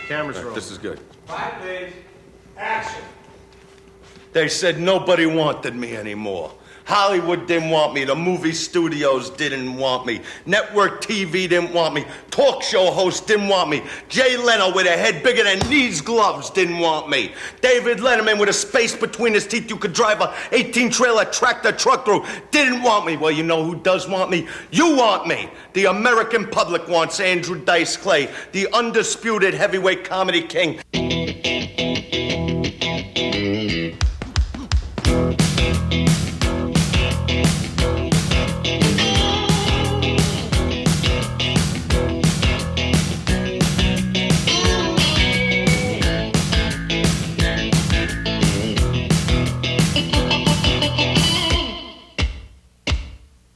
Camera's rolling. This is good. 5 days. Action. They said nobody wanted me anymore. Hollywood didn't want me. The movie studios didn't want me. Network TV didn't want me. Talk show hosts didn't want me. Jay Leno with a head bigger than these gloves didn't want me. David Letterman with a space between his teeth you could drive a 18-trailer tractor truck through didn't want me. Well, you know who does want me? You want me. The American public wants Andrew Dice Clay, the undisputed heavyweight comedy king.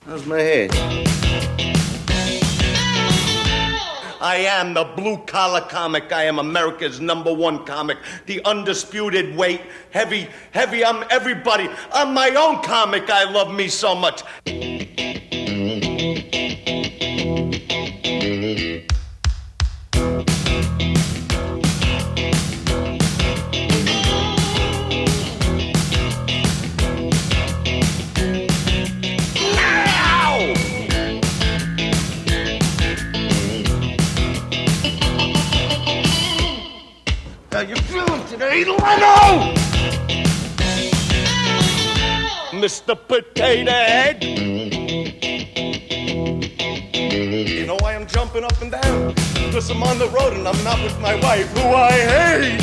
How's my head? I am the blue-collar comic. I am America's #1 comic. The undisputed weight, heavy, I'm everybody. I'm my own comic. I love me so much. How you feeling today, Leno? Mr. Potato Head? You know why I'm jumping up and down? Because I'm on the road and I'm not with my wife, who I hate.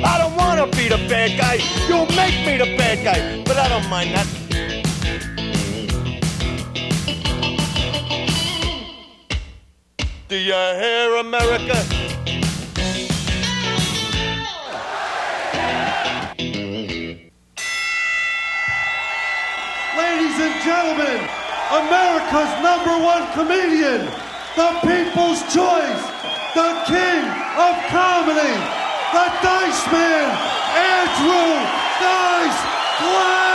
I don't want to be the bad guy. You make me the bad guy, but I don't mind that. Do you hear, America? Ladies and gentlemen, America's #1 comedian, the people's choice, the king of comedy, the Dice Man, Andrew Dice Clay!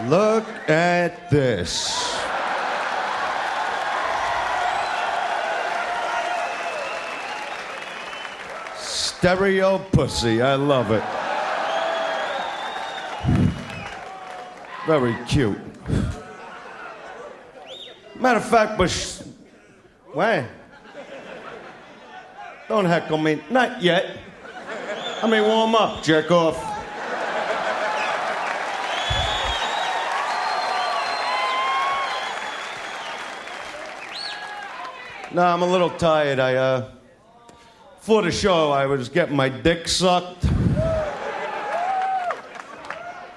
Look at this. Stereo pussy, I love it. Very cute. Matter of fact, why? Don't heckle me. Not yet. Let me warm up, jerk off. No, I'm a little tired. Before the show, I was getting my dick sucked.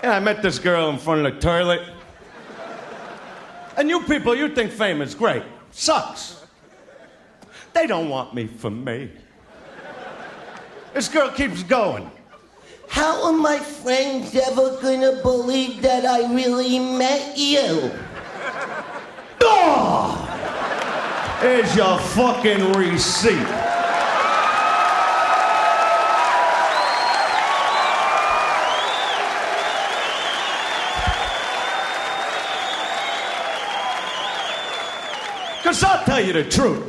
Yeah, I met this girl in front of the toilet. And you people, you think fame is great. Sucks. They don't want me for me. This girl keeps going. How are my friends ever gonna believe that I really met you? Oh! Here's your fucking receipt. Because I'll tell you the truth.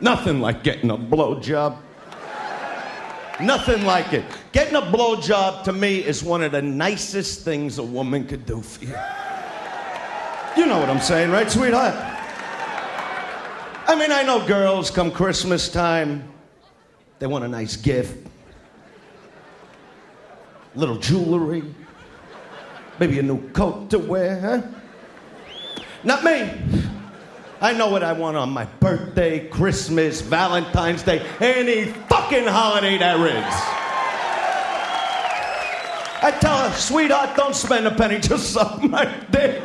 Nothing like getting a blowjob. Nothing like it. Getting a blowjob to me is one of the nicest things a woman could do for you. You know what I'm saying, right, sweetheart? I mean, I know girls come Christmas time, they want a nice gift. Little jewelry. Maybe a new coat to wear, huh? Not me. I know what I want on my birthday, Christmas, Valentine's Day, any fucking holiday there is. I tell her, sweetheart, don't spend a penny, just suck my dick.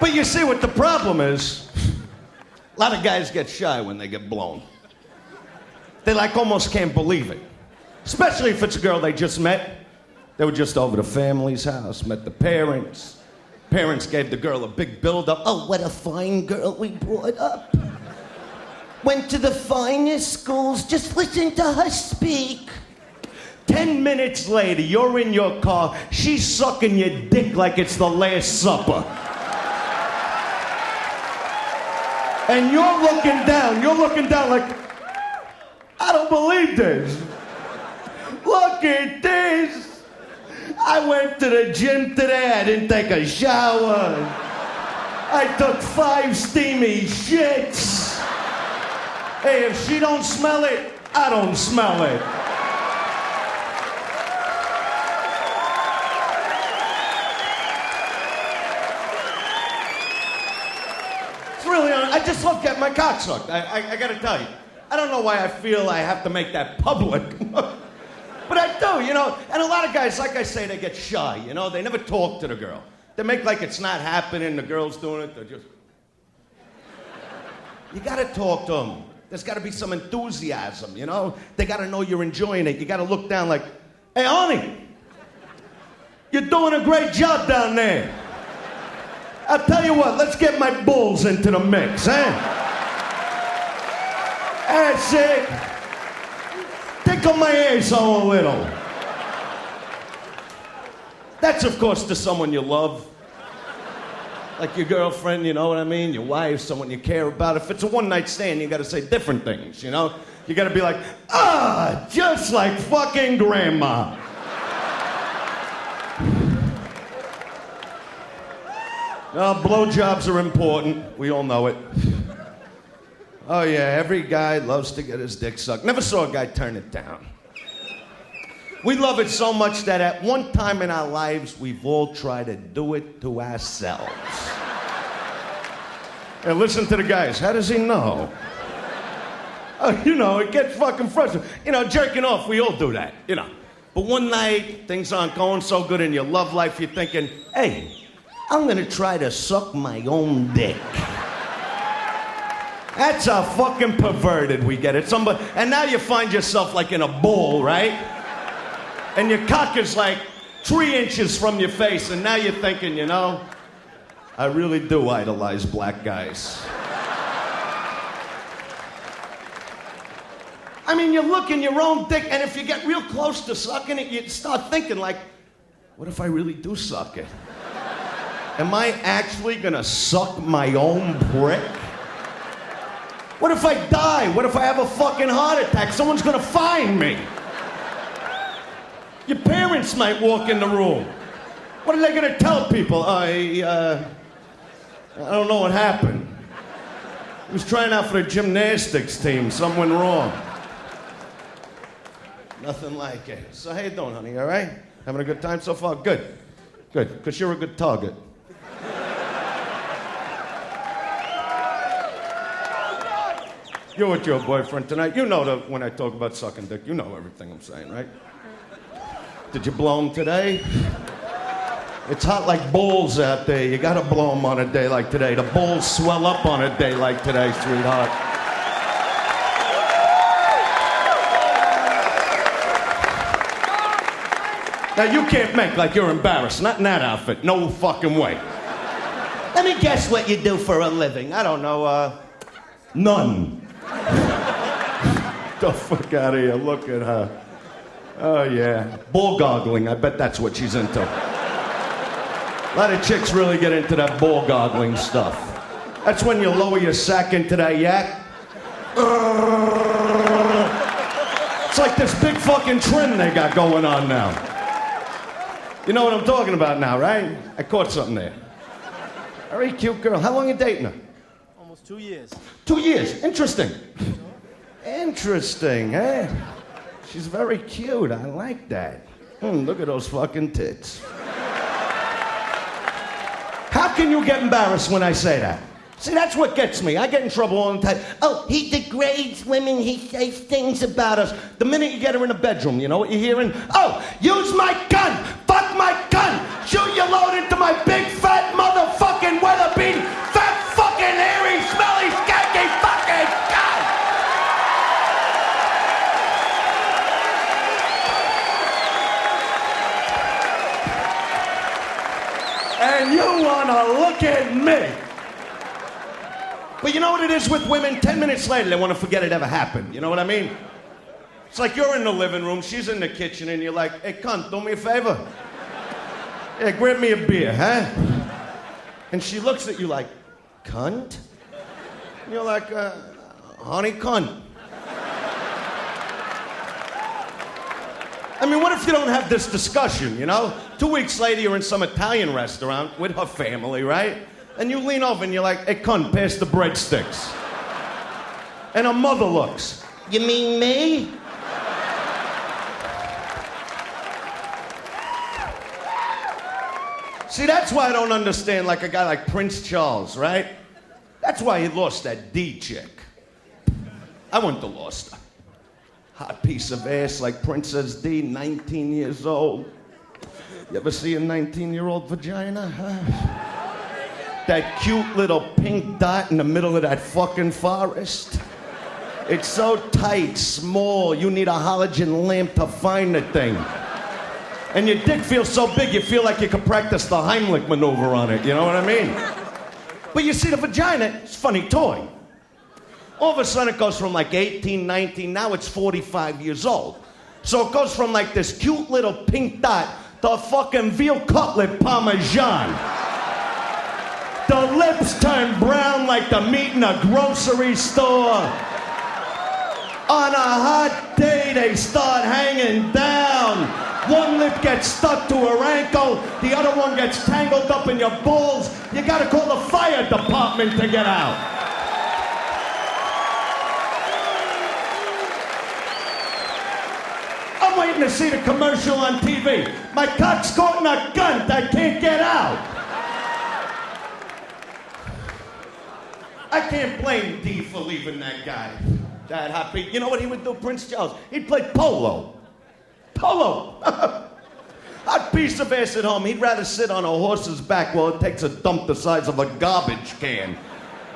But you see what the problem is? A lot of guys get shy when they get blown. They like almost can't believe it. Especially if it's a girl they just met. They were just over the family's house, met the parents. Parents gave the girl a big build-up. Oh, what a fine girl we brought up. Went to the finest schools, just listen to her speak. 10 minutes later, you're in your car, she's sucking your dick like it's the Last Supper. And you're looking down like, I don't believe this. Look at this. I went to the gym today, I didn't take a shower. I took 5 steamy shits. Hey, if she don't smell it, I don't smell it. It's really, I just love getting my cock sucked. I gotta tell you. I don't know why I feel I have to make that public. But I do, you know, and a lot of guys, like I say, they get shy, you know, they never talk to the girl. They make like it's not happening, the girl's doing it, they're just... You gotta talk to them. There's gotta be some enthusiasm, you know? They gotta know you're enjoying it. You gotta look down like, hey, honey, you're doing a great job down there. I'll tell you what, let's get my bulls into the mix, eh? That's it. Tickle my asshole a little. That's, of course, to someone you love. Like your girlfriend, you know what I mean? Your wife, someone you care about. If it's a one-night stand, you gotta say different things, you know? You gotta be like, just like fucking grandma. Blowjobs are important. We all know it. Oh, yeah, every guy loves to get his dick sucked. Never saw a guy turn it down. We love it so much that at one time in our lives, we've all tried to do it to ourselves. And listen to the guys. How does he know? Oh, you know, it gets fucking frustrating. You know, jerking off, we all do that, you know. But one night, things aren't going so good in your love life, you're thinking, hey, I'm gonna try to suck my own dick. That's how fucking perverted we get it. And now you find yourself like in a bowl, right? And your cock is like 3 inches from your face, and now you're thinking, you know, I really do idolize black guys. I mean, you look in your own dick, and if you get real close to sucking it, you start thinking like, what if I really do suck it? Am I actually gonna suck my own prick? What if I die? What if I have a fucking heart attack? Someone's gonna find me. Your parents might walk in the room. What are they gonna tell people? I don't know what happened. He was trying out for the gymnastics team. Something went wrong. Nothing like it. So how you doing, honey? All right? Having a good time so far? Good. Good, because you're a good target. You're with your boyfriend tonight. You know that when I talk about sucking dick, you know everything I'm saying, right? Did you blow him today? It's hot like balls out there. You gotta blow them on a day like today. The balls swell up on a day like today, sweetheart. Now you can't make like you're embarrassed. Not in that outfit. No fucking way. Let me guess what you do for a living. I don't know, None. The fuck out of here. Look at her. Oh yeah. Ball goggling. I bet that's what she's into. A lot of chicks really get into that ball goggling stuff. That's when you lower your sack into that yak. It's like this big fucking trend they got going on now. You know what I'm talking about now, right? I caught something there. Very cute girl. How long you dating her? Almost 2 years. 2 years. Interesting. Interesting, eh? She's very cute. I like that. Look at those fucking tits. How can you get embarrassed when I say that? See, that's what gets me. I get in trouble all the time. oh, he degrades women, he says things about us. The minute you get her in the bedroom, you know what you're hearing? Oh, use my gun! Fuck my gun! Shoot your load into my big fat motherfucking weather bean! Fat fucking hairy, smelly, skanky fucking gun! And you wanna look at me! But you know what it is with women? 10 minutes later, they want to forget it ever happened. You know what I mean? It's like you're in the living room, she's in the kitchen, and you're like, hey, cunt, do me a favor. Yeah, grab me a beer, huh? And she looks at you like, cunt? And you're like, honey, cunt. I mean, what if you don't have this discussion, you know? 2 weeks later, you're in some Italian restaurant with her family, right? And you lean over and you're like, hey, cunt, pass the breadsticks. And her mother looks. You mean me? See, that's why I don't understand like a guy like Prince Charles, right? That's why he lost that D chick. I wouldn't have lost her. Hot piece of ass like Princess D, 19 years old. You ever see a 19-year-old vagina, huh? That cute little pink dot in the middle of that fucking forest. It's so tight, small, you need a halogen lamp to find the thing. And your dick feels so big, you feel like you could practice the Heimlich maneuver on it, you know what I mean? But you see, the vagina, it's a funny toy. All of a sudden it goes from like 18, 19, now it's 45 years old. So it goes from like this cute little pink dot to a fucking veal cutlet parmesan. The lips turn brown like the meat in a grocery store. On a hot day, they start hanging down. One lip gets stuck to her ankle, the other one gets tangled up in your balls. You gotta call the fire department to get out. I'm waiting to see the commercial on TV. My cock's caught in a gun, I can't get out. I can't blame D for leaving that guy. That hot beat. You know what he would do, Prince Charles? He'd play polo. Polo. Hot piece of ass at home. He'd rather sit on a horse's back while it takes a dump the size of a garbage can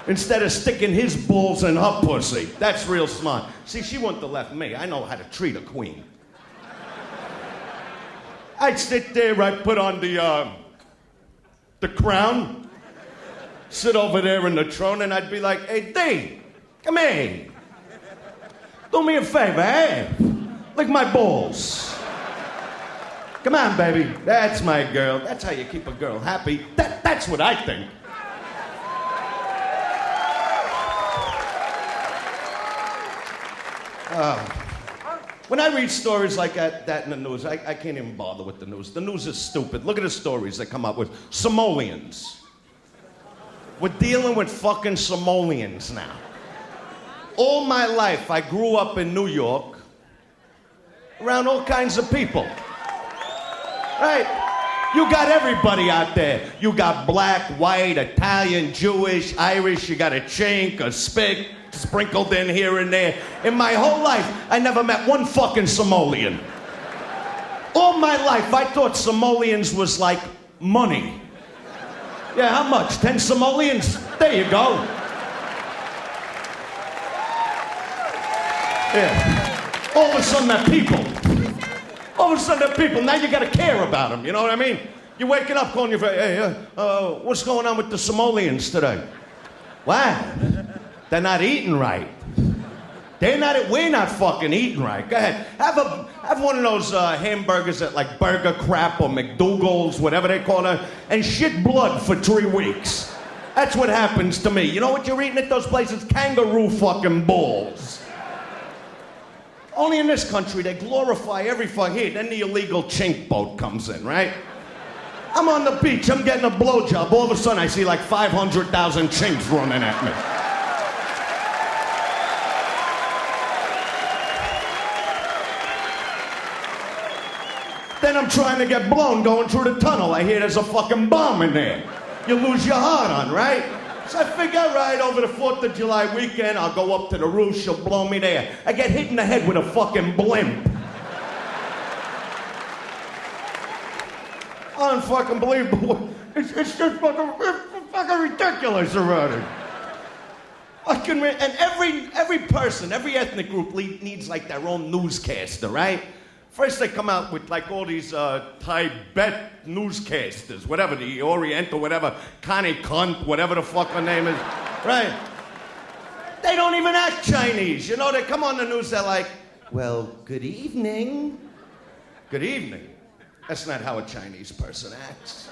instead of sticking his balls in her pussy. That's real smart. See, she wouldn't have left me. I know how to treat a queen. I'd sit there, I'd put on the crown, sit over there in the throne, and I'd be like, hey, D, come here. Do me a favor, eh? Lick my balls. Come on, baby. That's my girl. That's how you keep a girl happy. That's what I think. When I read stories like that in the news, I can't even bother with the news. The news is stupid. Look at the stories they come up with. Somalians. We're dealing with fucking Somalians now. All my life, I grew up in New York, around all kinds of people. Right? You got everybody out there. You got black, white, Italian, Jewish, Irish, you got a chink, a spick, sprinkled in here and there. In my whole life, I never met one fucking Somalian. All my life, I thought Somalians was like money. Yeah, how much? 10 Somalians? There you go. Yeah. All of a sudden, they're people. All of a sudden, they're people. Now you gotta care about them, you know what I mean? You're waking up calling your friend, hey, what's going on with the Somalians today? Wow, they're not eating right. We're not fucking eating right. Go ahead, have one of those hamburgers at like Burger Crap or McDougal's, whatever they call it, and shit blood for 3 weeks. That's what happens to me. You know what you're eating at those places? Kangaroo fucking balls. Only in this country, they glorify every fuck here. Then the illegal chink boat comes in, right? I'm on the beach, I'm getting a blowjob. All of a sudden, I see like 500,000 chinks running at me. Then I'm trying to get blown going through the tunnel. I hear there's a fucking bomb in there. You lose your heart on, right? So I figure, right, over the 4th of July weekend, I'll go up to the roof, she'll blow me there. I get hit in the head with a fucking blimp. Unfucking-believable. It's just fucking ridiculous already. And every person, every ethnic group needs like their own newscaster, right? First they come out with like all these Tibet newscasters, whatever, the Oriental, whatever, Connie Cunt, whatever the fuck her name is, right? They don't even act Chinese, you know? They come on the news, they're like, well, good evening. Good evening. That's not how a Chinese person acts.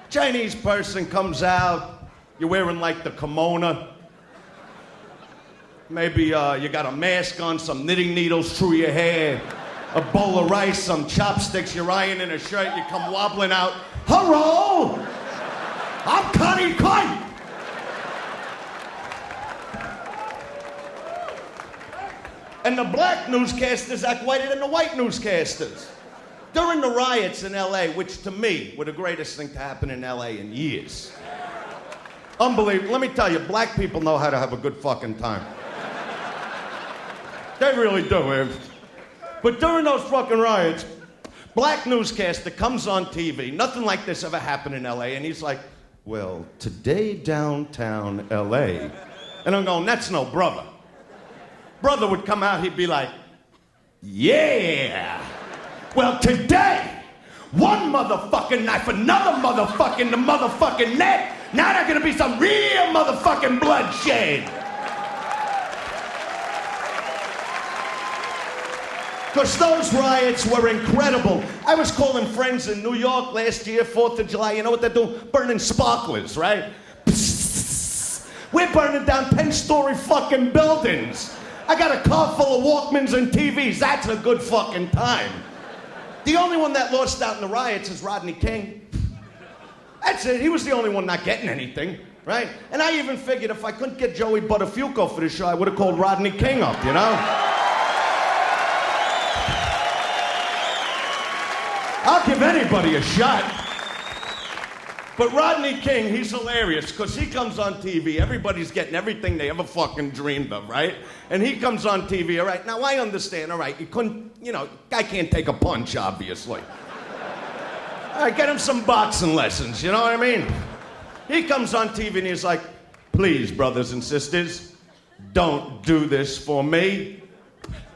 Chinese person comes out, you're wearing like the kimono. Maybe you got a mask on, some knitting needles through your hair, a bowl of rice, some chopsticks, you're ironing a shirt, you come wobbling out. Hello! I'm Connie Cunt! And the black newscasters act whiter than the white newscasters. During the riots in LA, which to me were the greatest thing to happen in LA in years. Unbelievable. Let me tell you, black people know how to have a good fucking time. They really do. But during those fucking riots, black newscaster comes on TV. Nothing like this ever happened in LA. And he's like, well, today downtown LA. And I'm going, that's no brother. Brother would come out, he'd be like, yeah. Well, today, one motherfucking knife, another motherfucking the motherfucking neck. Now there's gonna be some real motherfucking bloodshed. Because those riots were incredible. I was calling friends in New York last year, 4th of July. You know what they're doing? Burning sparklers, right? Psst. We're burning down 10-story fucking buildings. I got a car full of Walkmans and TVs. That's a good fucking time. The only one that lost out in the riots is Rodney King. That's it. He was the only one not getting anything, right? And I even figured if I couldn't get Joey Buttafuoco for the show, I would have called Rodney King up, you know? I'll give anybody a shot. But Rodney King, he's hilarious because he comes on TV. Everybody's getting everything they ever fucking dreamed of, right? And he comes on TV, all right? Now, I understand, all right, you couldn't, you know, guy can't take a punch, obviously. All right, get him some boxing lessons, you know what I mean? He comes on TV and he's like, please, brothers and sisters, don't do this for me.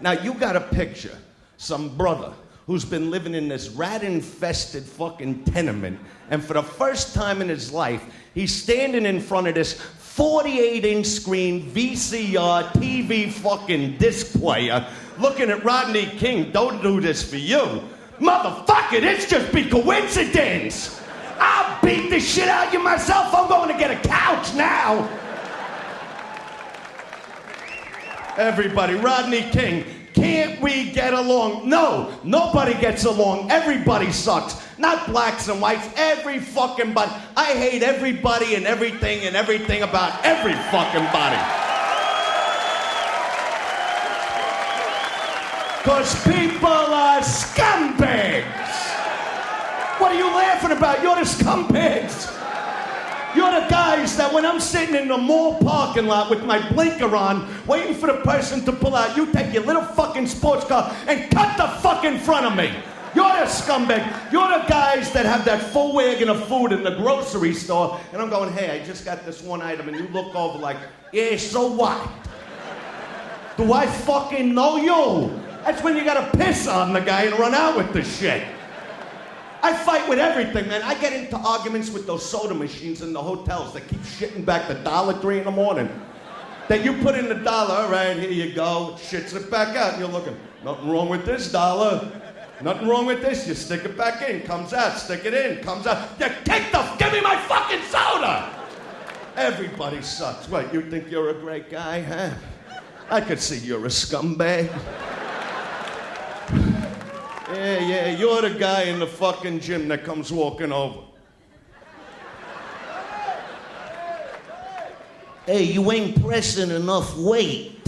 Now, you got a picture, some brother who's been living in this rat-infested fucking tenement, and for the first time in his life, he's standing in front of this 48-inch screen VCR TV fucking disc player, looking at Rodney King. Don't do this for you. Motherfucker, this just be coincidence. I'll beat the shit out of you myself. I'm going to get a couch now. Everybody, Rodney King. Can't we get along? No, nobody gets along. Everybody sucks. Not blacks and whites, every fucking body. I hate everybody and everything about every fucking body. Because people are scumbags. What are you laughing about? You're the scumbags. You're You're the guys that when I'm sitting in the mall parking lot with my blinker on, waiting for the person to pull out, you take your little fucking sports car and cut the fuck in front of me. You're the scumbag. You're the guys that have that full wagon of food in the grocery store, and I'm going, hey, I just got this one item, and you look over like, yeah, so what? Do I fucking know you? That's when you gotta piss on the guy and run out with the shit. I fight with everything, man. I get into arguments with those soda machines in the hotels that keep shitting back the $1.03 in the morning. That you put in the dollar, all right, here you go, shits it back out, and you're looking, nothing wrong with this dollar. Nothing wrong with this. You stick it back in, comes out, stick it in, comes out. You give me my fucking soda! Everybody sucks. What, you think you're a great guy, huh? I could see you're a scumbag. Yeah, you're the guy in the fucking gym that comes walking over. Hey, you ain't pressing enough weight.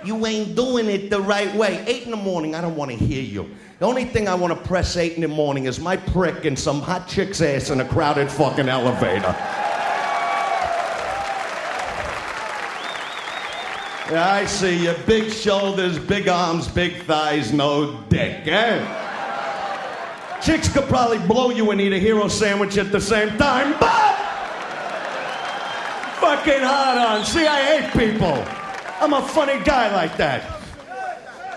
You ain't doing it the right way. 8 in the morning, I don't want to hear you. The only thing I want to press 8 in the morning is my prick and some hot chick's ass in a crowded fucking elevator. Yeah, I see you. Big shoulders, big arms, big thighs, no dick, eh? Chicks could probably blow you and eat a hero sandwich at the same time, but fucking hard on. See, I hate people. I'm a funny guy like that.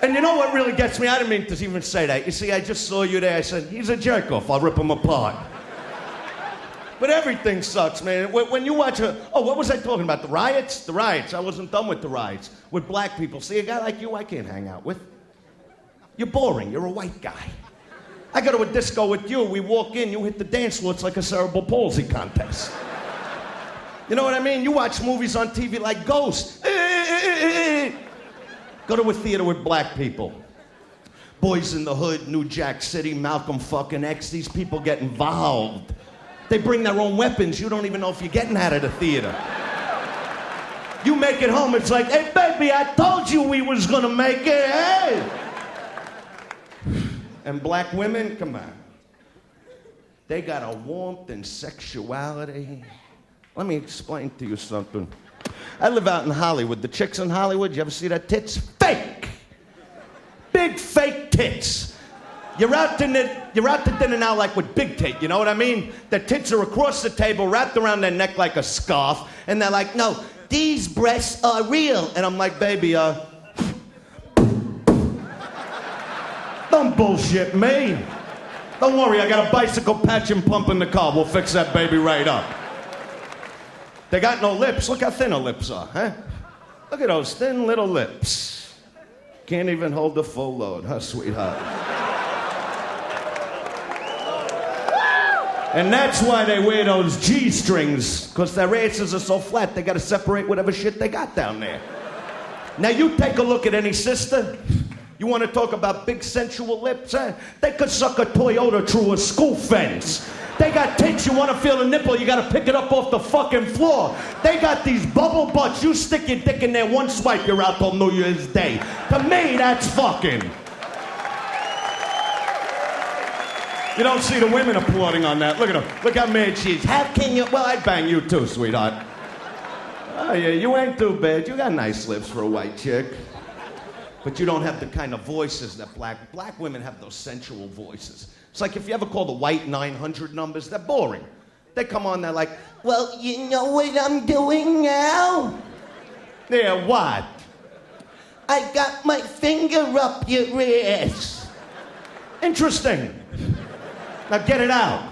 And you know what really gets me? I didn't mean to even say that. You see, I just saw you there. I said, he's a jerk-off. I'll rip him apart. But everything sucks, man. When you watch what was I talking about? The riots? The riots. I wasn't done with the riots. With black people. See, a guy like you, I can't hang out with. You're boring. You're a white guy. I go to a disco with you. We walk in. You hit the dance floor. It's like a cerebral palsy contest. You know what I mean? You watch movies on TV like Ghost. Go to a theater with black people. Boys in the Hood, New Jack City, Malcolm fucking X. These people get involved. They bring their own weapons. You don't even know if you're getting out of the theater. You make it home, it's like, hey, baby, I told you we was gonna make it, hey! And black women, come on. They got a warmth and sexuality. Let me explain to you something. I live out in Hollywood. The chicks in Hollywood, you ever see that tits? Fake! Big fake tits. You're out to dinner now like with big tit, you know what I mean? The tits are across the table, wrapped around their neck like a scarf, and they're like, no, these breasts are real. And I'm like, baby, don't bullshit me. Don't worry, I got a bicycle patch and pump in the car. We'll fix that baby right up. They got no lips. Look how thin her lips are, huh? Look at those thin little lips. Can't even hold the full load, huh, sweetheart? And that's why they wear those G-strings, because their asses are so flat, they gotta separate whatever shit they got down there. Now you take a look at any sister. You wanna talk about big sensual lips, huh? They could suck a Toyota through a school fence. They got tits, you wanna feel the nipple, you gotta pick it up off the fucking floor. They got these bubble butts, you stick your dick in there, one swipe, you're out till New Year's Day. To me, that's fucking. You don't see the women applauding on that. Look at her. Look how mad she is. How can you? Well, I'd bang you too, sweetheart. Oh, yeah, you ain't too bad. You got nice lips for a white chick. But you don't have the kind of voices that black women have, those sensual voices. It's like if you ever call the white 900 numbers, they're boring. They come on, they're like, well, you know what I'm doing now? Yeah, what? I got my finger up your ass. Interesting. Now get it out.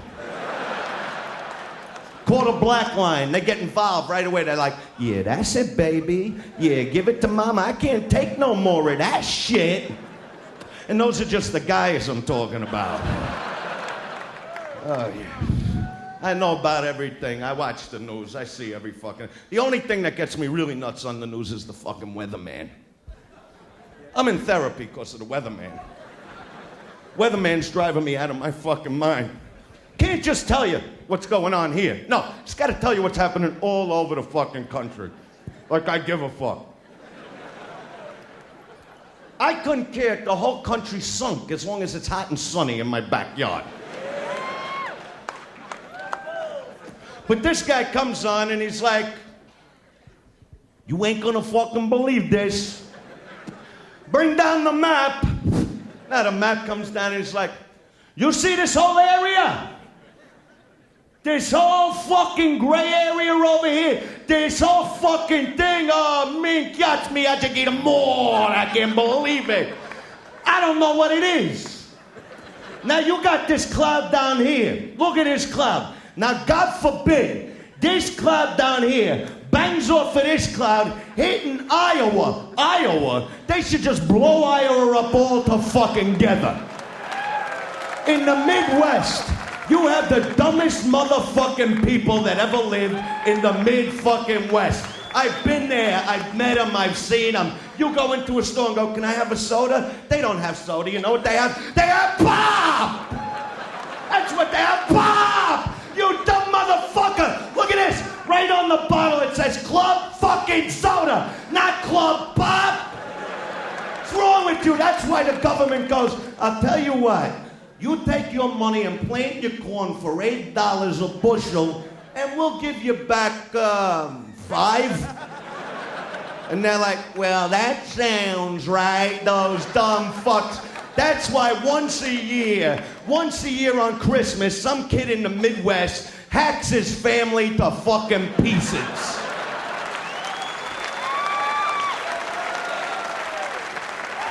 Call the black line. They get involved right away. They're like, yeah, that's it, baby. Yeah, give it to mama. I can't take no more of that shit. And those are just the guys I'm talking about. Oh, yeah. I know about everything. I watch the news. I see every fucking... The only thing that gets me really nuts on the news is the fucking weatherman. I'm in therapy because of the weatherman. Weatherman's driving me out of my fucking mind. Can't just tell you what's going on here. No, just gotta tell you what's happening all over the fucking country. Like I give a fuck. I couldn't care if the whole country sunk as long as it's hot and sunny in my backyard. But this guy comes on and he's like, you ain't gonna fucking believe this. Bring down the map. Now the map comes down and he's like, you see this whole area? This whole fucking gray area over here. This whole fucking thing. Oh, me, catch me, I get more. I can't believe it. I don't know what it is. Now you got this cloud down here. Look at this cloud. Now, God forbid, this cloud down here bangs off of this cloud, hitting Iowa. Iowa, they should just blow Iowa up all to fucking together. In the Midwest, you have the dumbest motherfucking people that ever lived in the mid-fucking West. I've been there, I've met them, I've seen them. You go into a store and go, can I have a soda? They don't have soda, you know what they have? They have pop! That's what they have, pop! You dumb motherfucker! Look at this, right on the bottle it says Club fucking Soda, not Club Pop! What's wrong with you? That's why the government goes, I'll tell you what, you take your money and plant your corn for $8 a bushel, and we'll give you back, 5? And they're like, well, that sounds right, those dumb fucks. That's why once a year on Christmas, some kid in the Midwest hacks his family to fucking pieces.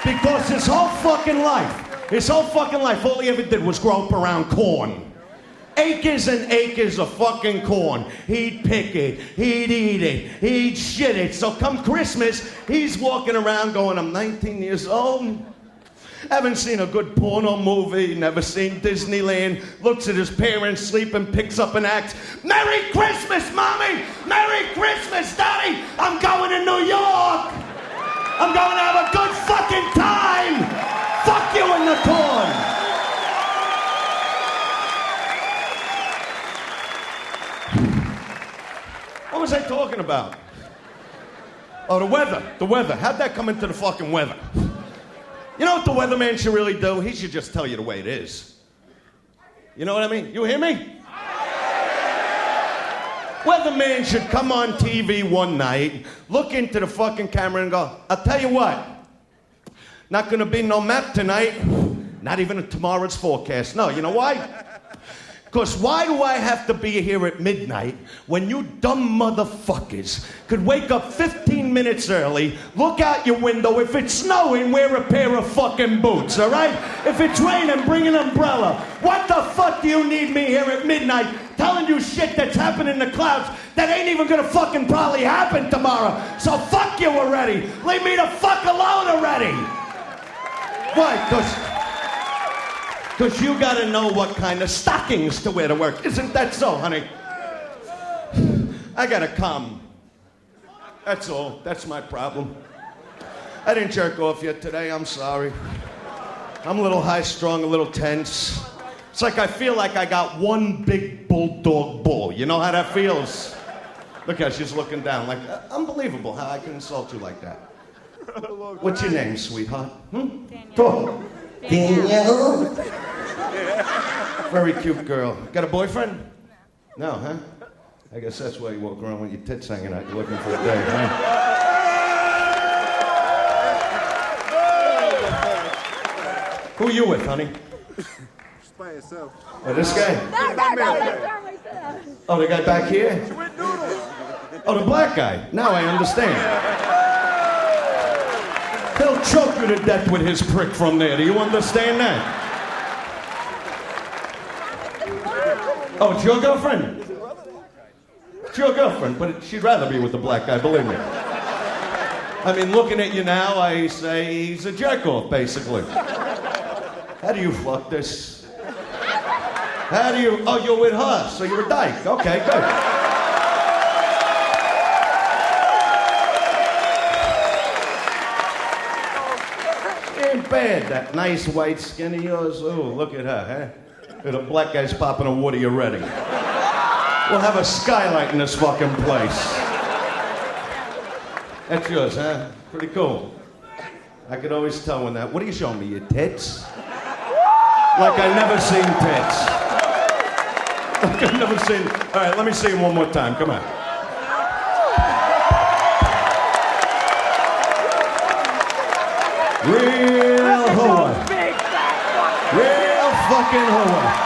Because his whole fucking life, all he ever did was grow up around corn. Acres and acres of fucking corn. He'd pick it, he'd eat it, he'd shit it. So come Christmas, he's walking around going, I'm 19 years old. Haven't seen a good porno movie, never seen Disneyland. Looks at his parents sleeping, picks up an axe. Merry Christmas, Mommy! Merry Christmas, Daddy! I'm going to New York! I'm going to have a good fucking time! Fuck you in the corn! What was I talking about? Oh, the weather. How'd that come into the fucking weather? You know what the weatherman should really do? He should just tell you the way it is. You know what I mean? You hear me? Weatherman should come on TV one night, look into the fucking camera and go, I'll tell you what, not gonna be no map tonight, not even tomorrow's forecast. No, you know why? Because why do I have to be here at midnight when you dumb motherfuckers could wake up 15 minutes early, look out your window, if it's snowing, wear a pair of fucking boots, all right? If it's raining, bring an umbrella. What the fuck do you need me here at midnight telling you shit that's happening in the clouds that ain't even gonna fucking probably happen tomorrow? So fuck you already. Leave me the fuck alone already. Why? Because you gotta know what kind of stockings to wear to work. Isn't that so, honey? I gotta come. That's all. That's my problem. I didn't jerk off yet today. I'm sorry. I'm a little high-strung, a little tense. It's like I feel like I got one big bulldog bull. You know how that feels? Look how she's looking down. Like, unbelievable how I can insult you like that. What's your name, sweetheart? Danielle. Danielle? Very cute girl. Got a boyfriend? No, huh? I guess that's why you walk around with your tits hanging out. You're looking for a date, huh? Who are you with, honey? Just by yourself. Oh, this guy? Oh, the guy back here? Oh, the black guy. Now I understand. He'll choke you to death with his prick from there. Do you understand that? Oh, it's your girlfriend? It's your girlfriend, but she'd rather be with the black guy, believe me. I mean, looking at you now, I say he's a jerk-off, basically. How do you fuck this? How do you... Oh, you're with her, so you're a dyke. Okay, good. Ain't bad, that nice white skin of yours. Oh, look at her, huh? The black guy's popping a Woody already. We'll have a skylight in this fucking place. That's yours, huh? Pretty cool. I could always tell when that... What are you showing me, your tits? Like I never seen tits. I've never seen. All right, let me see him one more time. Come on. Real hoa. Real fucking hoa.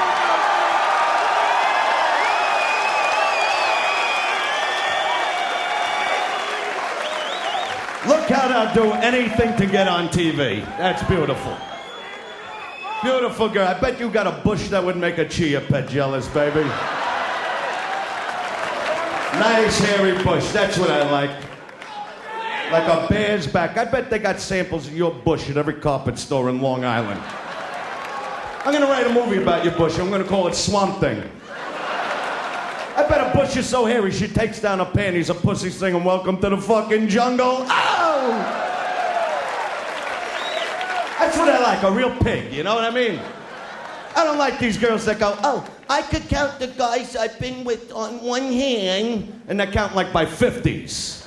Look how they'll do anything to get on TV. That's beautiful. Beautiful girl. I bet you got a bush that would make a chia pet jealous, baby. Nice hairy bush. That's what I like. Like a bear's back. I bet they got samples of your bush at every carpet store in Long Island. I'm gonna write a movie about your bush. I'm gonna call it Swamp Thing. I bet a bush is so hairy she takes down her panties, a pussy singing "Welcome to the fucking jungle." Ow! That's what I like, a real pig, you know what I mean? I don't like these girls that go, "Oh, I could count the guys I've been with on one hand," and they count like by 50s.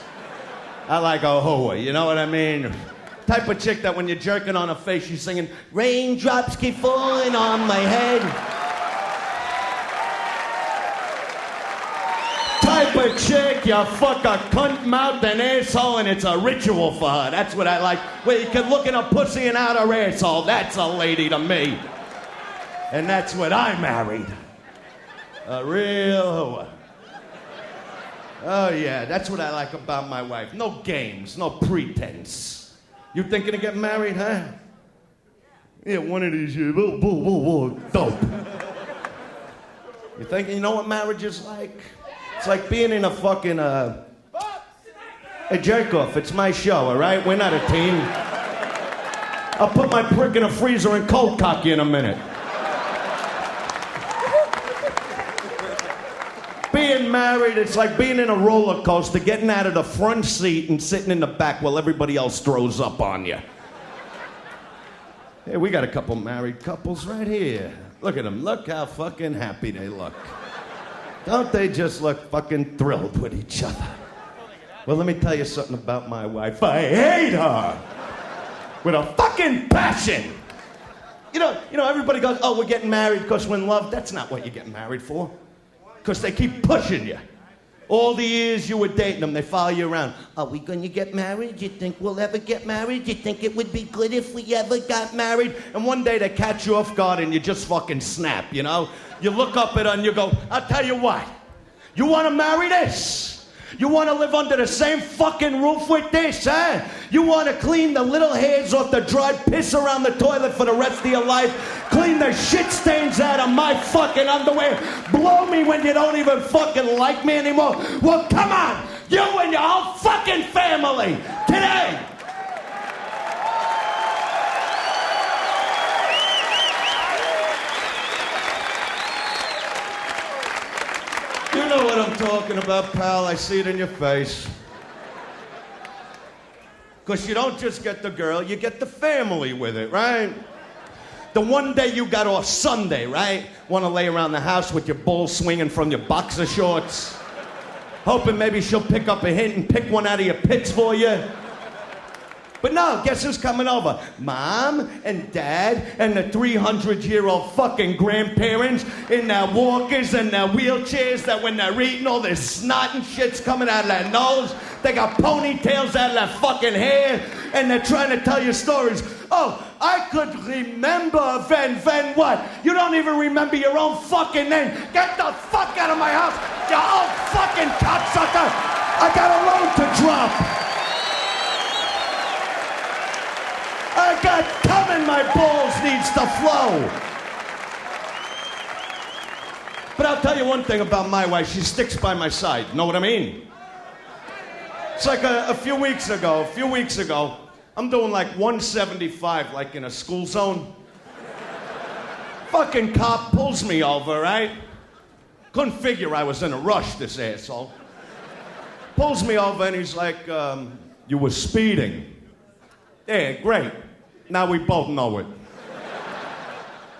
I like a hoa, you know what I mean? Type of chick that when you're jerking on her face, she's singing, "Raindrops keep falling on my head." Type of chick, you fuck a cunt mouth and asshole, and it's a ritual for her. That's what I like. Where you can look in a pussy and out her asshole. That's a lady to me. And that's what I married. A real hoa. Oh yeah, that's what I like about my wife. No games, no pretense. You thinking of getting married, huh? Yeah, one of these years. Dope. You thinking, you know what marriage is like? It's like being in a fucking, a jerk-off. It's my show, all right? We're not a team. I'll put my prick in a freezer and cold cock you in a minute. Being married, it's like being in a roller coaster, getting out of the front seat and sitting in the back while everybody else throws up on you. Hey, we got a couple married couples right here. Look at them. Look how fucking happy they look. Don't they just look fucking thrilled with each other? Well, let me tell you something about my wife. I hate her with a fucking passion. You know, everybody goes, "Oh, we're getting married because we're in love." That's not what you're getting married for. Because they keep pushing you. All the years you were dating them, they follow you around. "Are we gonna get married? Do you think we'll ever get married? Do you think it would be good if we ever got married?" And one day they catch you off guard and you just fucking snap, you know? You look up at her and you go, "I'll tell you what. You wanna marry this? You wanna live under the same fucking roof with this, huh? You wanna clean the little hairs off the dried piss around the toilet for the rest of your life? Clean the shit stains out of my fucking underwear? Blow me when you don't even fucking like me anymore? Well, come on, you and your whole fucking family, today!" You know what I'm talking about, pal. I see it in your face. Because you don't just get the girl, you get the family with it, right? The one day you got off Sunday, right? Want to lay around the house with your balls swinging from your boxer shorts. Hoping maybe she'll pick up a hint and pick one out of your pits for you. But no, guess who's coming over? Mom and Dad and the 300-year-old fucking grandparents in their walkers and their wheelchairs that when they're eating, all this snot and shit's coming out of their nose. They got ponytails out of their fucking hair and they're trying to tell you stories. "Oh, I could remember when what? You don't even remember your own fucking name. Get the fuck out of my house, you old fucking cocksucker. I got a load to drop. I got coming, my balls needs to flow." But I'll tell you one thing about my wife, she sticks by my side, know what I mean? It's like a few weeks ago, I'm doing like 175 like in a school zone. Fucking cop pulls me over, right? Couldn't figure I was in a rush, this asshole. Pulls me over and he's like, "You were speeding." Yeah, great. Now we both know it.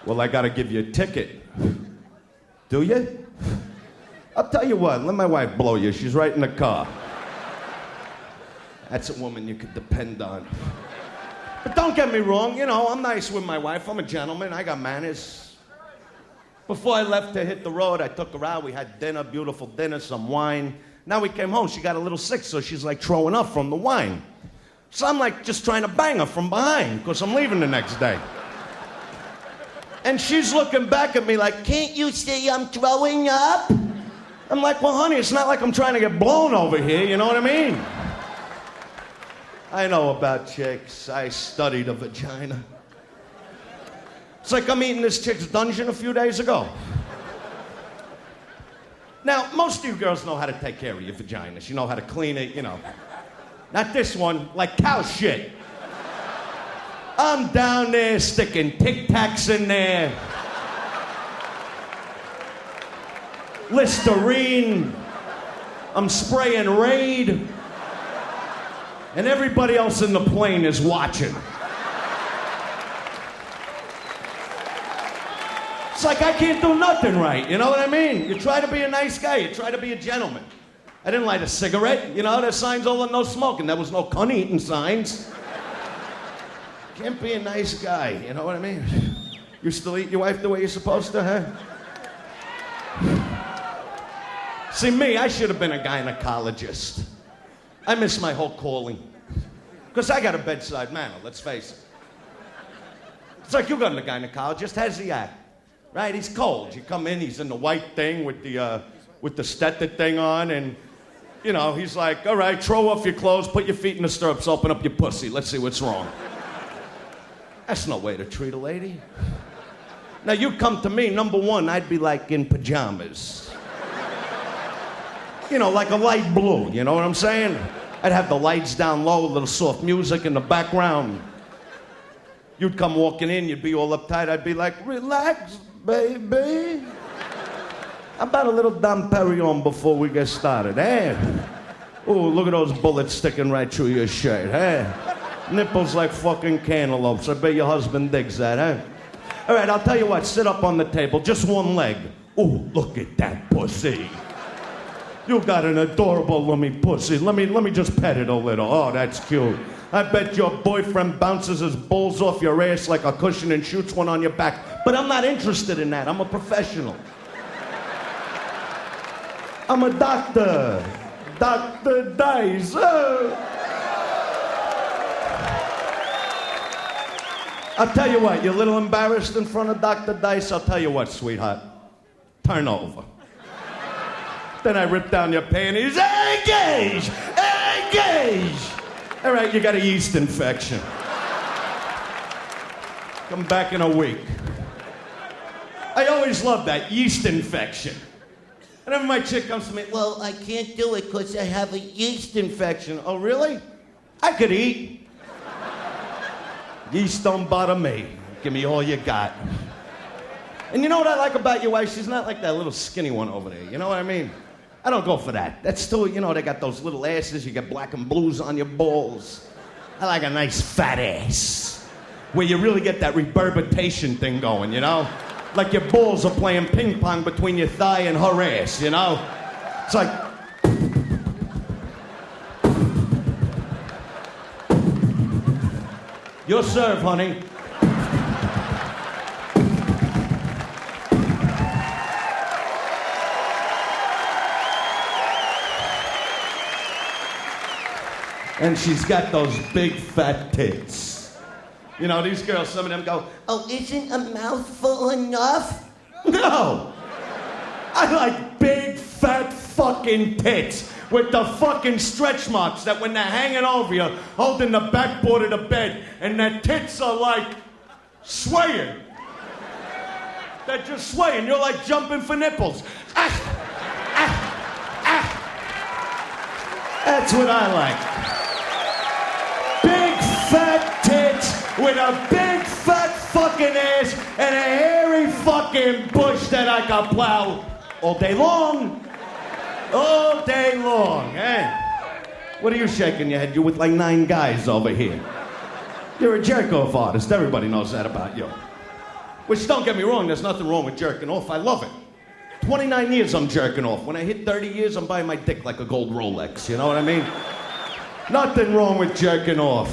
"Well, I gotta give you a ticket." "Do you?" "I'll tell you what, let my wife blow you. She's right in the car." That's a woman you could depend on. But don't get me wrong, you know, I'm nice with my wife. I'm a gentleman. I got manners. Before I left to hit the road, I took her out. We had dinner, beautiful dinner, some wine. Now we came home. She got a little sick, so she's like throwing up from the wine. So I'm like just trying to bang her from behind because I'm leaving the next day. And she's looking back at me like, can't you see I'm throwing up? I'm like, well, honey, it's not like I'm trying to get blown over here, you know what I mean? I know about chicks. I studied a vagina. It's like I'm eating this chick's dungeon a few days ago. Now, most of you girls know how to take care of your vaginas. You know how to clean it, you know. Not this one, like cow shit. I'm down there sticking Tic Tacs in there. Listerine. I'm spraying Raid. And everybody else in the plane is watching. It's like I can't do nothing right, you know what I mean? You try to be a nice guy, you try to be a gentleman. I didn't light a cigarette, you know, there's signs all no smoking. There was no cunt eating signs. Can't be a nice guy, you know what I mean? You still eat your wife the way you're supposed to, huh? See, me, I should have been a gynecologist. I miss my whole calling. Because I got a bedside manner, let's face it. It's like you got a gynecologist, how's he act? Right, he's cold. You come in, he's in the white thing with the stetted thing on, and, you know, he's like, all right, throw off your clothes, put your feet in the stirrups, open up your pussy, let's see what's wrong. That's no way to treat a lady. Now, you come to me, number one, I'd be like in pajamas. You know, like a light blue, you know what I'm saying? I'd have the lights down low, a little soft music in the background. You'd come walking in, you'd be all uptight, I'd be like, relax, baby. How about a little Dom Perignon before we get started, eh? Ooh, look at those bullets sticking right through your shirt, eh? Nipples like fucking cantaloupes. I bet your husband digs that, eh? All right, I'll tell you what, sit up on the table, just one leg. Ooh, look at that pussy. You got an adorable lummy pussy. Let me just pet it a little. Oh, that's cute. I bet your boyfriend bounces his balls off your ass like a cushion and shoots one on your back. But I'm not interested in that. I'm a professional. I'm a doctor. Dr. Dice. I'll tell you what, you're a little embarrassed in front of Dr. Dice. I'll tell you what, sweetheart. Turn over. Then I rip down your panties. Engage! Engage! All right, you got a yeast infection. Come back in a week. I always love that, yeast infection. Whenever my chick comes to me, well, I can't do it because I have a yeast infection. Oh, really? I could eat. Yeast don't bother me. Give me all you got. And you know what I like about your wife? She's not like that little skinny one over there. You know what I mean? I don't go for that. That's still, you know, they got those little asses. You get black and blues on your balls. I like a nice fat ass where you really get that reverberation thing going, you know? Like your balls are playing ping pong between your thigh and her ass, you know? It's like... Your serve, honey. And she's got those big fat tits. You know, these girls, some of them go, oh, isn't a mouthful enough? No! I like big fat fucking tits with the fucking stretch marks that when they're hanging over you, holding the backboard of the bed, and their tits are like swaying. They're just swaying. You're like jumping for nipples. Ah, ah, ah. That's what I like. Big fat tits with a big fat fucking ass and a hairy fucking bush that I can plow all day long. All day long, eh? What are you shaking your head? You're with like 9 guys over here. You're a jerk-off artist. Everybody knows that about you. Which, don't get me wrong, there's nothing wrong with jerking off. I love it. 29 years I'm jerking off. When I hit 30 years, I'm buying my dick like a gold Rolex. You know what I mean? Nothing wrong with jerking off.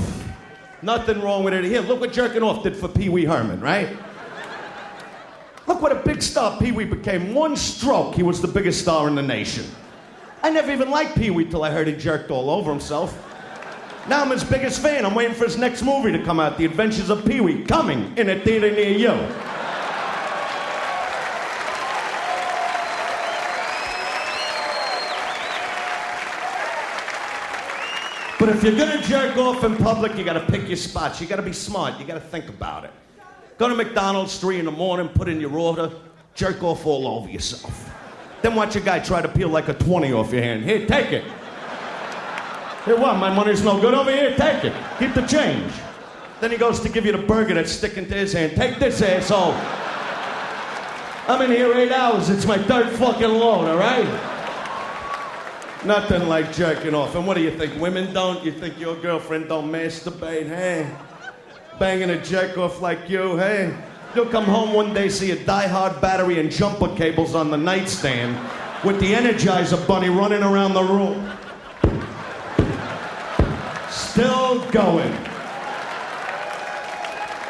Nothing wrong with it. Here, look what jerking off did for Pee Wee Herman, right? Look Look what a big star Pee-wee became. One stroke, he was the biggest star in the nation. I never even liked Pee-wee till I heard he jerked all over himself. Now I'm his biggest fan. I'm waiting for his next movie to come out, The Adventures of Pee-wee, coming in a theater near you. But if you're gonna jerk off in public, you gotta pick your spots. You gotta be smart. You gotta think about it. Go to McDonald's 3 in the morning, put in your order, jerk off all over yourself. Then watch a guy try to peel like a 20 off your hand. Here, take it. Here, what? My money's no good over here? Take it. Keep the change. Then he goes to give you the burger that's sticking to his hand. Take this, asshole. I'm in here 8 hours. It's my third fucking load, all right? Nothing like jerking off. And what do you think? Women don't? You think your girlfriend don't masturbate? Hey? Banging a jerk off like you, hey? You'll come home one day, see a die-hard battery and jumper cables on the nightstand with the Energizer Bunny running around the room. Still going.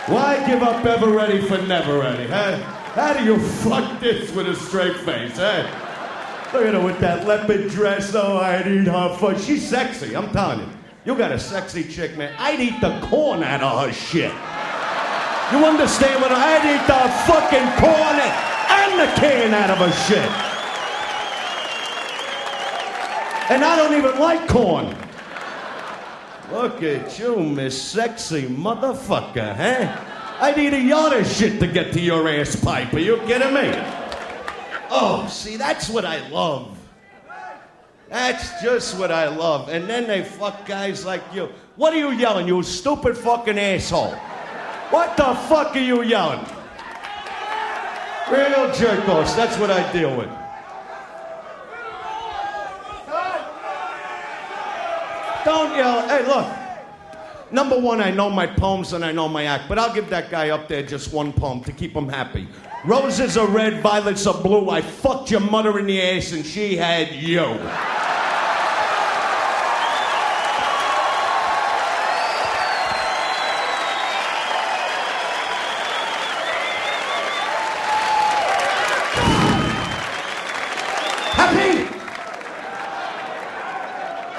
Why give up ever ready for never ready, huh? How do you fuck this with a straight face, huh? Look at her with that leopard dress. Oh, I'd eat her for. She's sexy, I'm telling you. You got a sexy chick, man. I'd eat the corn out of her shit. You understand what I'd eat the fucking corn and the can out of her shit. And I don't even like corn. Look at you, Miss Sexy Motherfucker, huh? I'd eat a yard of shit to get to your ass pipe. Are you kidding me? Oh, see, that's what I love. That's just what I love. And then they fuck guys like you. What are you yelling, you stupid fucking asshole? What the fuck are you yelling? Real jerk-offs, that's what I deal with. Don't yell. Hey, look. Number one, I know my poems and I know my act, but I'll give that guy up there just one poem to keep him happy. Roses are red, violets are blue. I fucked your mother in the ass and she had you. Happy?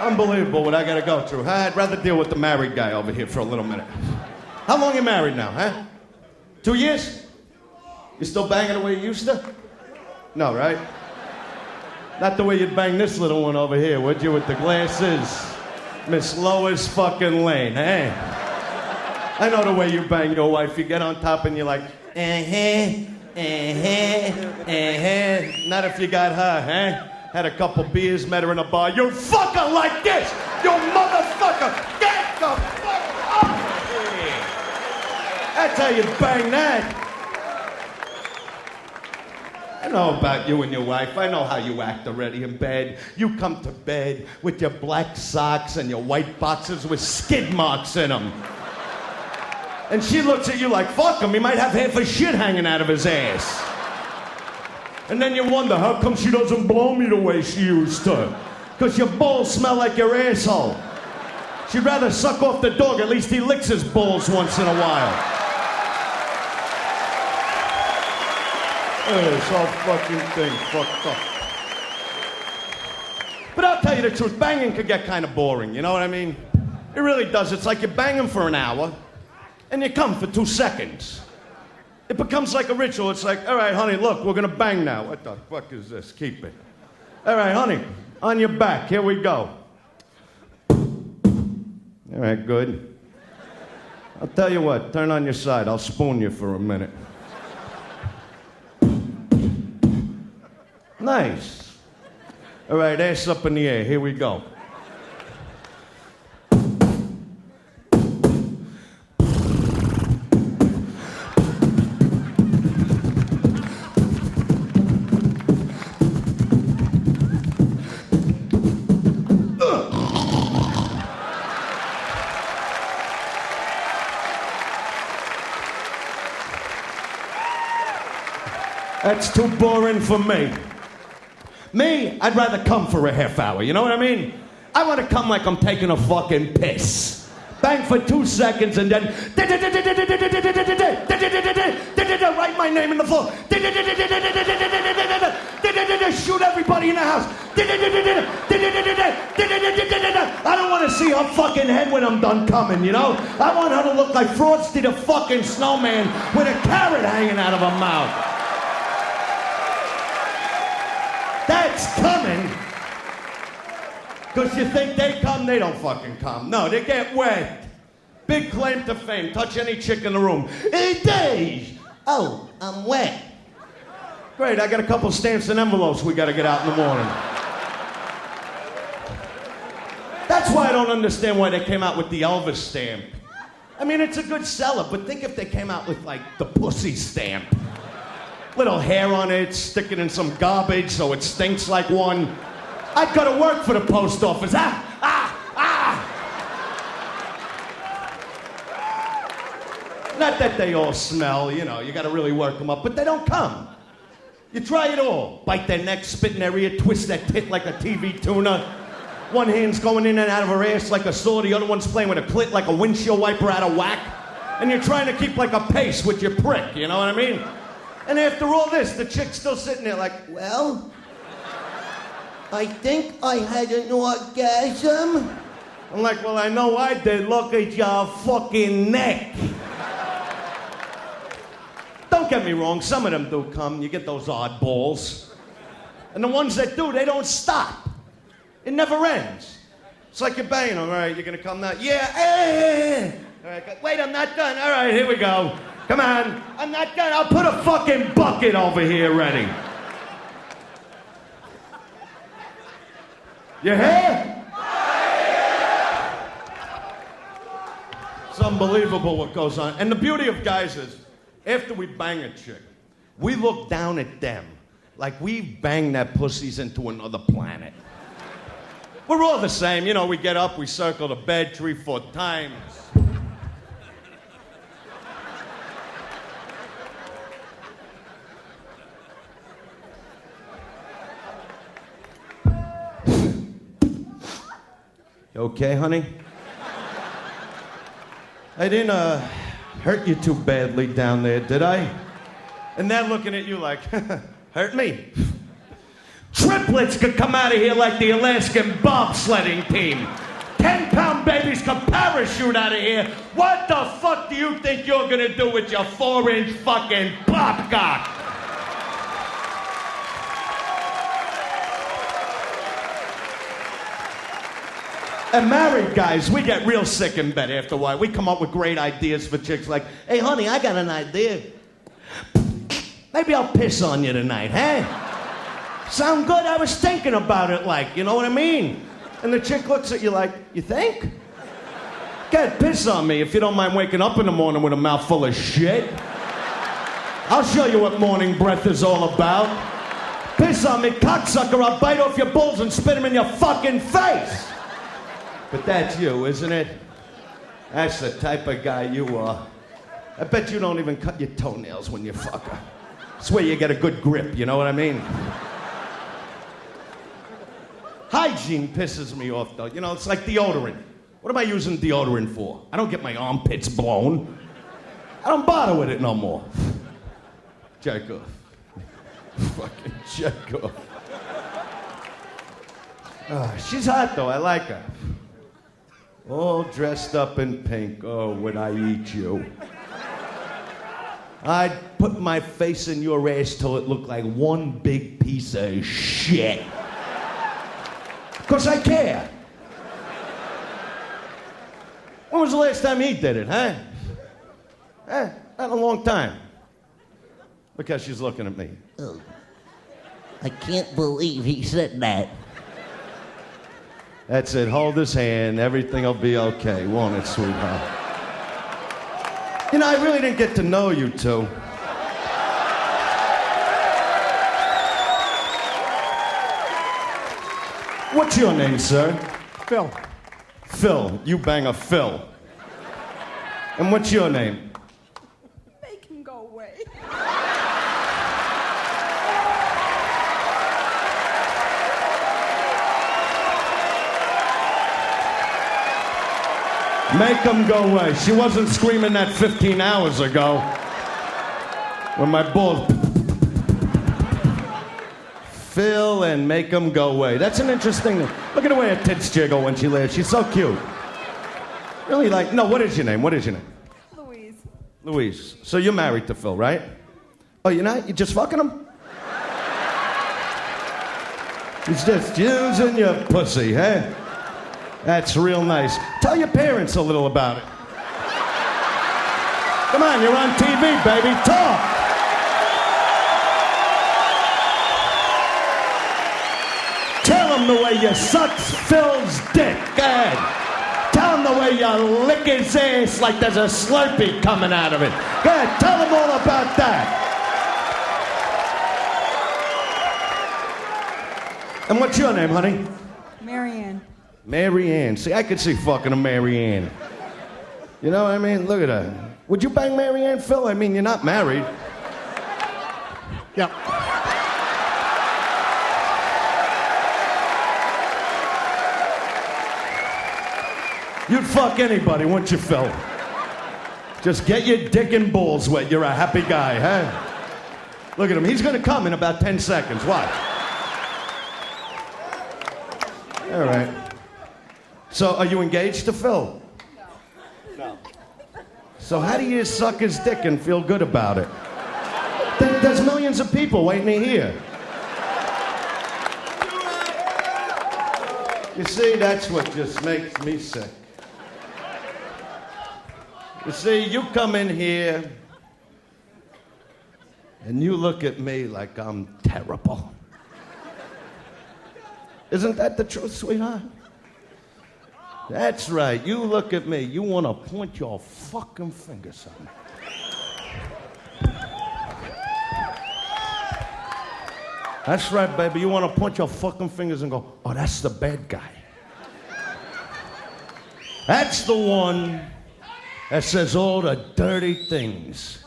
Unbelievable what I gotta go through. I'd rather deal with the married guy over here for a little minute. How long you married now, huh? 2 years? You still banging the way you used to? No, right? Not the way you'd bang this little one over here, would you, with the glasses? Miss Lois fucking Lane, eh? I know the way you bang your wife. You get on top and you're like, Not if you got her, huh? Had a couple beers, met her in a bar. You fucker like this! You motherfucker! Get the fuck up here! That's how you bang that. I know about you and your wife. I know how you act already in bed. You come to bed with your black socks and your white boxers with skid marks in them. And she looks at you like, fuck him, he might have half a shit hanging out of his ass. And then you wonder, how come she doesn't blow me the way she used to? Because your balls smell like your asshole. She'd rather suck off the dog, at least he licks his balls once in a while. This whole fucking thing fucked up. But I'll tell you the truth, banging could get kind of boring, you know what I mean? It really does. It's like you're banging for an hour, and you come for 2 seconds. It becomes like a ritual. It's like, all right, honey, look, we're gonna bang now. What the fuck is this? Keep it. All right, honey, on your back, here we go. All right, good. I'll tell you what, turn on your side. I'll spoon you for a minute. Nice. All right, ass up in the air. Here we go. That's too boring for me. Me, I'd rather come for a half hour, you know what I mean? I want to come like I'm taking a fucking piss. bang for 2 seconds, and then write my name in the floor. Shoot everybody in the house. I don't want to see her fucking head when I'm done coming, you know? I want her to look like Frosty the fucking Snowman with a carrot hanging out of her mouth. That's coming. Because you think they come, they don't fucking come. No, they get wet. Big claim to fame. Touch any chick in the room. Hey, Dave! Oh, I'm wet. Great, I got a couple stamps and envelopes we gotta get out in the morning. That's why I don't understand why they came out with the Elvis stamp. I mean, it's a good seller, but think if they came out with, like, the pussy stamp. Little hair on it, stick it in some garbage so it stinks like one. I'd go to work for the post office. Not that they all smell, you know, you gotta really work them up, but they don't come. You try it all. Bite their neck, spit in their ear, twist their tit like a TV tuner. One hand's going in and out of her ass like a saw, the other one's playing with a clit like a windshield wiper out of whack. And you're trying to keep like a pace with your prick, you know what I mean? And after all this, the chick's still sitting there like, well, I think I had an orgasm. I'm like, well, I know I did. Look at your fucking neck. Don't get me wrong, some of them do come. You get those oddballs. And the ones that do, they don't stop. It never ends. It's like you're banging them. All right, you're going to come now? Yeah. All right, wait, I'm not done. All right, here we go. Come on. I'm not done. I'll put a fucking bucket over here ready. You hear? It's unbelievable what goes on. And the beauty of guys is, after we bang a chick, we look down at them like we banged their pussies into another planet. We're all the same. You know, we get up, we circle the bed 3-4 times. You okay, honey? I didn't hurt you too badly down there, did I? And they're looking at you like, hurt me? Triplets could come out of here like the Alaskan bobsledding team. 10-pound babies could parachute out of here. What the fuck do you think you're gonna do with your 4-inch fucking popcock? And married guys, we get real sick in bed after a while. We come up with great ideas for chicks like, hey, honey, I got an idea. Maybe I'll piss on you tonight, huh? Sound good? I was thinking about it like, you know what I mean? And the chick looks at you like, you think? Go ahead, piss on me if you don't mind waking up in the morning with a mouthful of shit. I'll show you what morning breath is all about. Piss on me, cocksucker, I'll bite off your balls and spit them in your fucking face. But that's you, isn't it? That's the type of guy you are. I bet you don't even cut your toenails when you fuck her. That's where you get a good grip, you know what I mean? Hygiene pisses me off, though. You know, it's like deodorant. What am I using deodorant for? I don't get my armpits blown. I don't bother with it no more. Jerk off. Fucking jerk off. She's hot, though. I like her. All dressed up in pink. Oh, would I eat you? I'd put my face in your ass till it looked like one big piece of shit. 'Cause I care. When was the last time he did it, huh? Not in a long time. Look how she's looking at me. Oh, I can't believe he said that. That's it. Hold his hand. Everything will be okay, won't it, sweetheart? You know, I really didn't get to know you two. What's your name, sir? Phil. Phil. You bang a Phil. And what's your name? Make him go away. Make him go away. She wasn't screaming that 15 hours ago. When my balls... Phil and make him go away. That's an interesting thing. Look at the way her tits jiggle when she laughs. She's so cute. Really like... No, what is your name? What is your name? Louise. Louise. So you're married to Phil, right? Oh, you're not? You're just fucking him? He's just using your pussy, huh? That's real nice. Tell your parents a little about it. Come on, you're on TV, baby. Talk. Tell them the way you suck Phil's dick. Go ahead. Tell him the way you lick his ass like there's a Slurpee coming out of it. Go ahead, tell him all about that. And what's your name, honey? Marianne. Mary Ann. See, I could see fucking a Mary Ann. You know what I mean? Look at her. Would you bang Mary Ann, Phil? I mean, you're not married. Yeah. You'd fuck anybody, wouldn't you, Phil? Just get your dick and balls wet. You're a happy guy, huh? Look at him. He's gonna come in about 10 seconds. Watch. All right. So, are you engaged to Phil? No. So, how do you suck his dick and feel good about it? There's millions of people waiting to hear. You see, that's what just makes me sick. You see, you come in here and you look at me like I'm terrible. Isn't that the truth, sweetheart? That's right. You look at me. You want to point your fucking fingers at me. That's right, baby. You want to point your fucking fingers and go, oh, that's the bad guy. That's the one that says all the dirty things.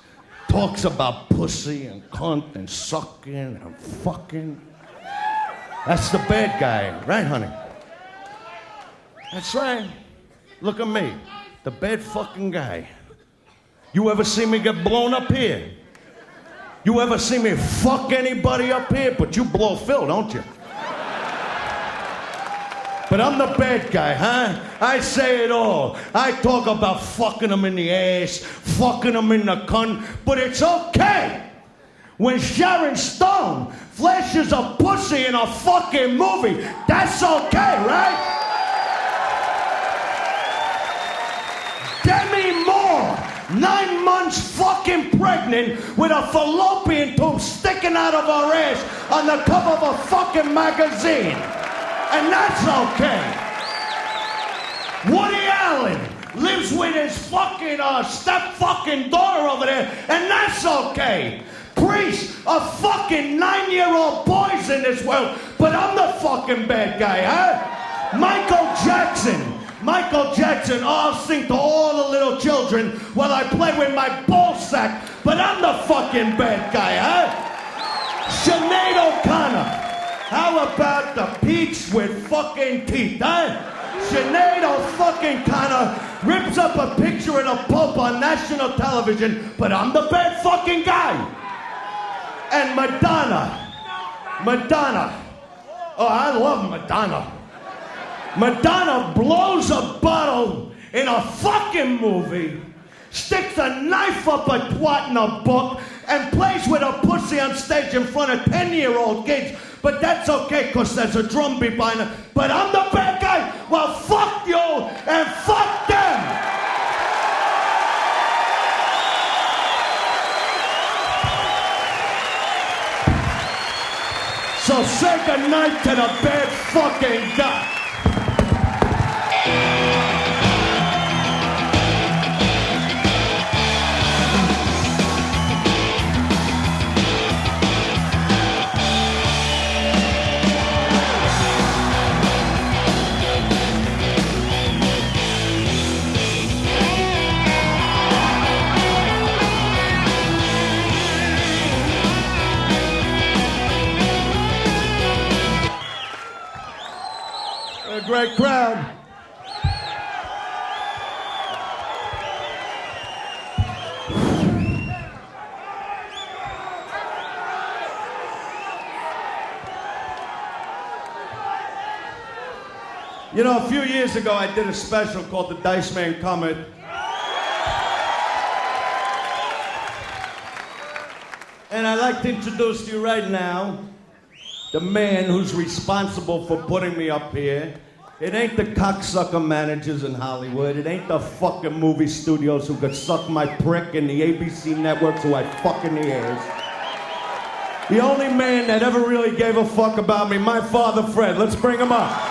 Talks about pussy and cunt and sucking and fucking. That's the bad guy, right, honey? That's right. Look at me, the bad fucking guy. You ever see me get blown up here? You ever see me fuck anybody up here? But you blow Phil, don't you? But I'm the bad guy, huh? I say it all. I talk about fucking him in the ass, fucking him in the cunt, but it's okay. When Sharon Stone flashes a pussy in a fucking movie, that's okay, right? Demi Moore, 9 months fucking pregnant with a fallopian tube sticking out of her ass on the cover of a fucking magazine. And that's okay. Woody Allen lives with his fucking step fucking daughter over there, and that's okay. Priests are fucking 9-year-old boys in this world, but I'm the fucking bad guy, huh? Michael Jackson, I'll sing to all the little children while I play with my ball sack, but I'm the fucking bad guy, huh? Sinead O'Connor, how about the peach with fucking teeth, huh? Sinead O'Connor rips up a picture of the Pope on national television, but I'm the bad fucking guy. And Madonna. Oh, I love Madonna. Madonna blows a bottle in a fucking movie, sticks a knife up a twat in a book, and plays with a pussy on stage in front of 10-year-old kids. But that's okay, because there's a drum beat behind it. But I'm the bad guy. Well, fuck you and fuck them. So say goodnight to the bad fucking guy. A great crowd. You know, a few years ago, I did a special called The Dice Man Comet. And I'd like to introduce to you right now the man who's responsible for putting me up here. It ain't the cocksucker managers in Hollywood. It ain't the fucking movie studios who could suck my prick and the ABC networks who I fuck in the ears. The only man that ever really gave a fuck about me, my father, Fred. Let's bring him up.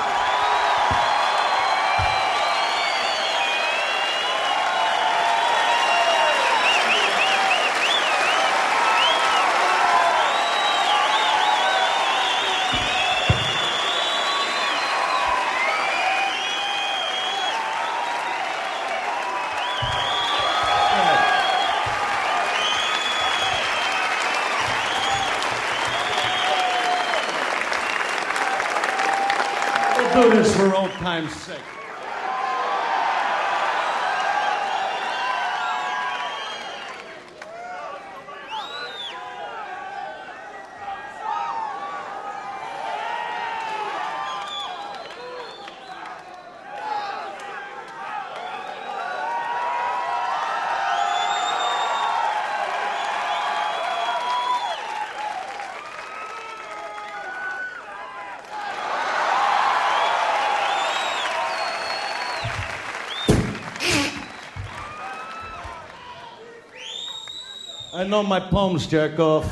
Do this for old time's sake. I know my poems, jerk off.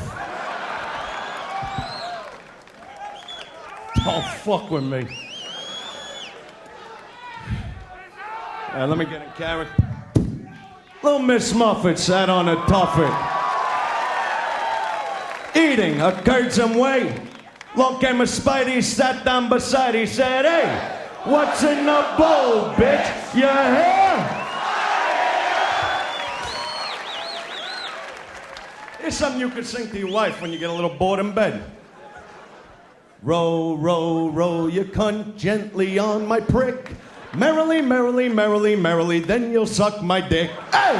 Don't fuck with me. Let me get in character. Little Miss Muffet sat on a tuffet, eating a curds and whey. Long came a Spidey, sat down beside, he said, "Hey, what's in the bowl, bitch? Your hair?" Here's something you could sing to your wife when you get a little bored in bed. Row, row, row your cunt gently on my prick. Merrily, merrily, merrily, merrily, then you'll suck my dick. Hey!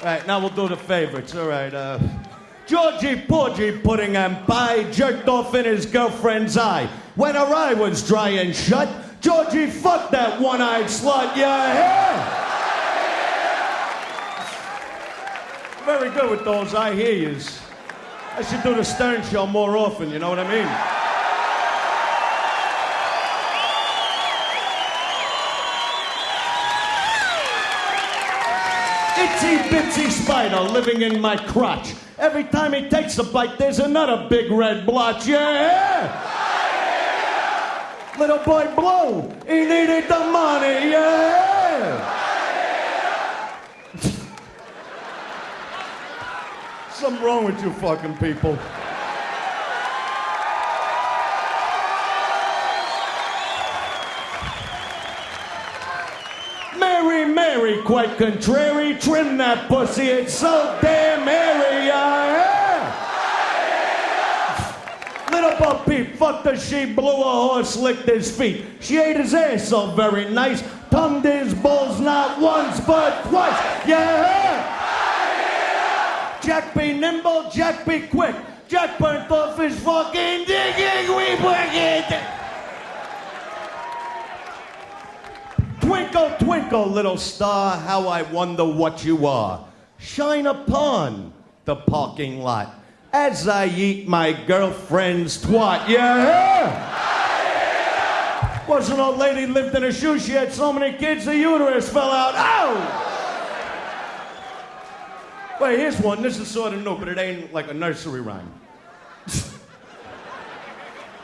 All right, now we'll do the favorites. All right, Georgie Porgy Pudding and Pie jerked off in his girlfriend's eye. When her eye was dry and shut, Georgie fucked that one-eyed slut, yeah. Very good with those I hear yous. I should do the Stern Show more often, you know what I mean? Itsy bitsy spider living in my crotch. Every time he takes a bite, there's another big red blotch, yeah. Little boy Blue, he needed the money, yeah! Something wrong with you fucking people. Mary, Mary, quite contrary, trim that pussy, it's so damn hairy, yeah! Little Bo Peep fucked the sheep, blew a horse, licked his feet. She ate his ass so very nice, tongued his balls not once but twice. Yeah! Jack be nimble, Jack be quick. Jack burnt off his fucking dick and we work it. Twinkle, twinkle, little star, how I wonder what you are. Shine upon the parking lot as I eat my girlfriend's twat, yeah? Was an old lady lived in a shoe, she had so many kids the uterus fell out, ow! Wait, here's one, this is sort of new, but it ain't like a nursery rhyme.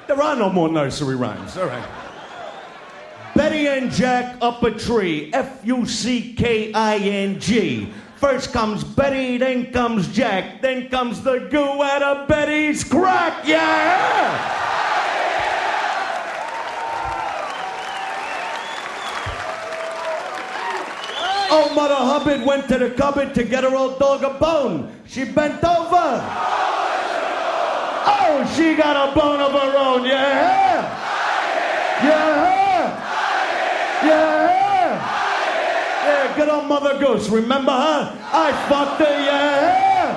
There are no more nursery rhymes, all right. Betty and Jack up a tree, F-U-C-K-I-N-G. First comes Betty, then comes Jack, then comes the goo out of Betty's crack, yeah! Oh, Mother Hubbard went to the cupboard to get her old dog a bone. She bent over. Oh, she got a bone of her own, yeah? Yeah! Yeah! Yeah, good old Mother Goose, remember her? I fucked her, yeah!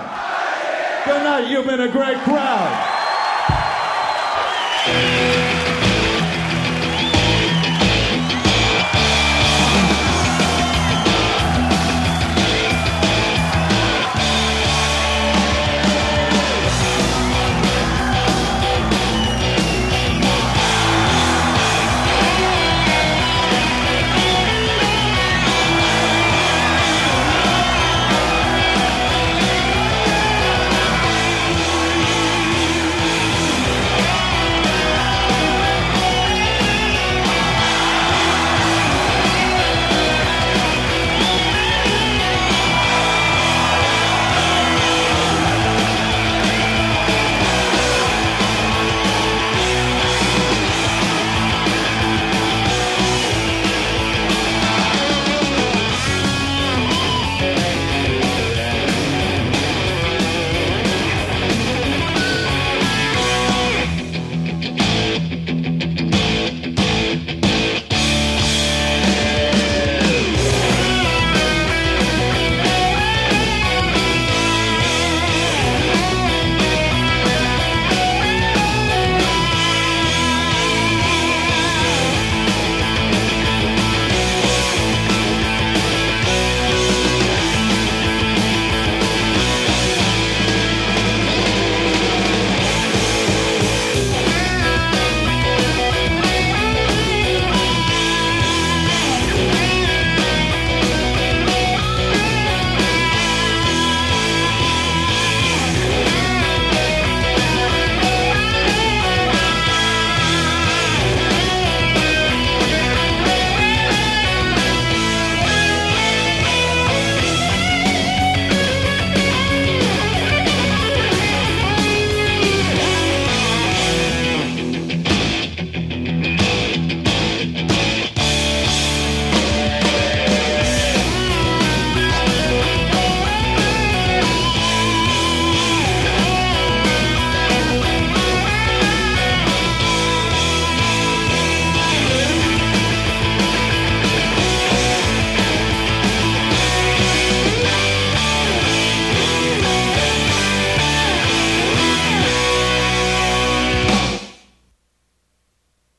Good night. You've been a great crowd.